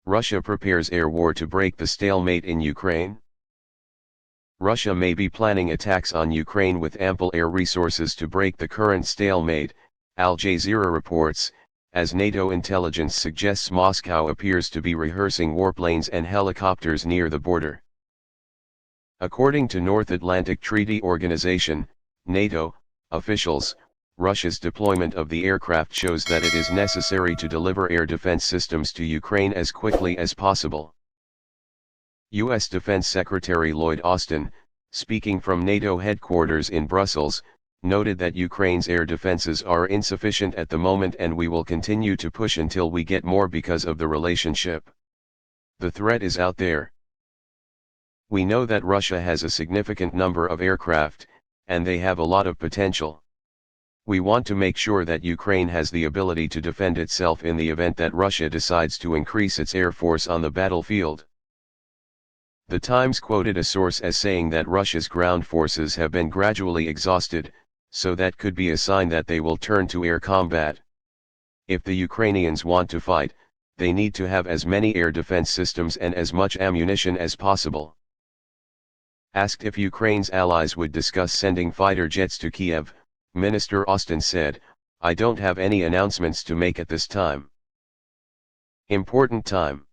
Russia prepares air war to break the stalemate in Ukraine. Russia may be planning attacks on Ukraine with ample air resources to break the current stalemate, Al Jazeera reports, as NATO intelligence suggests Moscow appears to be rehearsing warplanes and helicopters near the border. According to North Atlantic Treaty Organization, NATO, officials, Russia's deployment of the aircraft shows that it is necessary to deliver air defense systems to Ukraine as quickly as possible. U.S. Defense Secretary Lloyd Austin, speaking from NATO headquarters in Brussels, noted that Ukraine's air defenses are insufficient at the moment and we will continue to push until we get more because of the relationship. The threat is out there. We know that Russia has a significant number of aircraft, and they have a lot of potential. We want to make sure that Ukraine has the ability to defend itself in the event that Russia decides to increase its air force on the battlefield. The Times quoted a source as saying that Russia's ground forces have been gradually exhausted, so that could be a sign that they will turn to air combat. If the Ukrainians want to fight, they need to have as many air defense systems and as much ammunition as possible. Asked if Ukraine's allies would discuss sending fighter jets to Kiev, Minister Austin said, "I don't have any announcements to make at this time." Important time.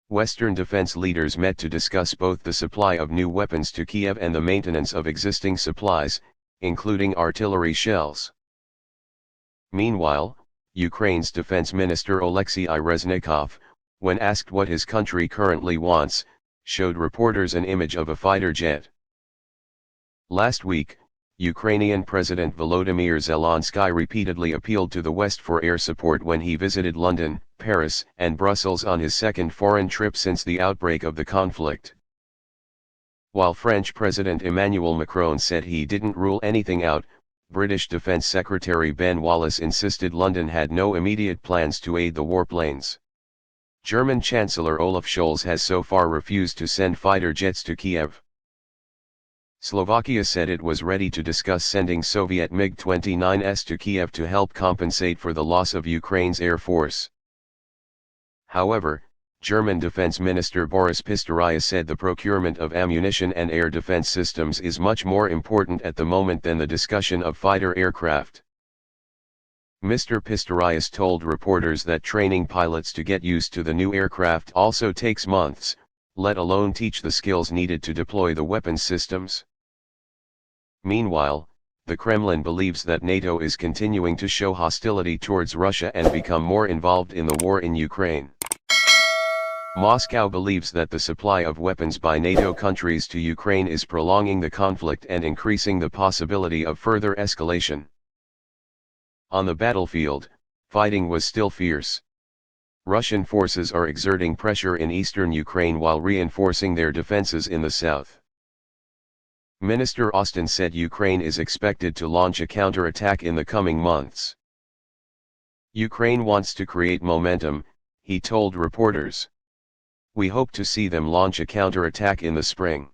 Western defense leaders met to discuss both the supply of new weapons to Kiev and the maintenance of existing supplies, including artillery shells. Meanwhile, Ukraine's defense minister Oleksiy Reznikov, when asked what his country currently wants, showed reporters an image of a fighter jet. Last week, Ukrainian President Volodymyr Zelensky repeatedly appealed to the West for air support when he visited London, Paris, and Brussels on his second foreign trip since the outbreak of the conflict. While French President Emmanuel Macron said he didn't rule anything out, British Defence Secretary Ben Wallace insisted London had no immediate plans to aid the warplanes. German Chancellor Olaf Scholz has so far refused to send fighter jets to Kiev. Slovakia said it was ready to discuss sending Soviet MiG-29s to Kiev to help compensate for the loss of Ukraine's air force. However, German Defense Minister Boris Pistorius said the procurement of ammunition and air defense systems is much more important at the moment than the discussion of fighter aircraft. Mr. Pistorius told reporters that training pilots to get used to the new aircraft also takes months, let alone teach the skills needed to deploy the weapons systems. Meanwhile, the Kremlin believes that NATO is continuing to show hostility towards Russia and become more involved in the war in Ukraine. Moscow believes that the supply of weapons by NATO countries to Ukraine is prolonging the conflict and increasing the possibility of further escalation. On the battlefield, fighting was still fierce. Russian forces are exerting pressure in eastern Ukraine while reinforcing their defenses in the south. Minister Austin said Ukraine is expected to launch a counterattack in the coming months. Ukraine wants to create momentum, he told reporters. We hope to see them launch a counterattack in the spring.